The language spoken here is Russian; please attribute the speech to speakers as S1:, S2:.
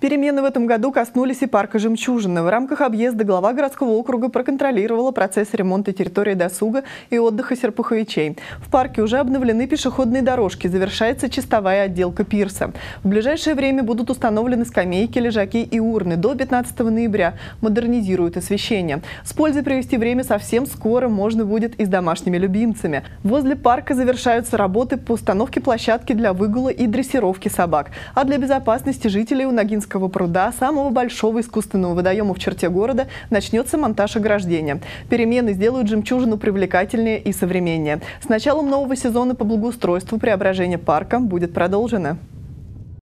S1: Перемены в этом году коснулись и парка «Жемчужина». В рамках объезда глава городского округа проконтролировала процесс ремонта территории досуга и отдыха серпуховичей. В парке уже обновлены пешеходные дорожки, завершается чистовая отделка пирса. В ближайшее время будут установлены скамейки, лежаки и урны. До 15 ноября модернизируют освещение. С пользой провести время совсем скоро можно будет и с домашними любимцами. Возле парка завершаются работы по установке площадки для выгула и дрессировки собак. А для безопасности жителей у Ногинского пруда, самого большого искусственного водоема в черте города, начнется монтаж ограждения. Перемены сделают «Жемчужину» привлекательнее и современнее. С началом нового сезона по благоустройству преображение парка будет продолжено.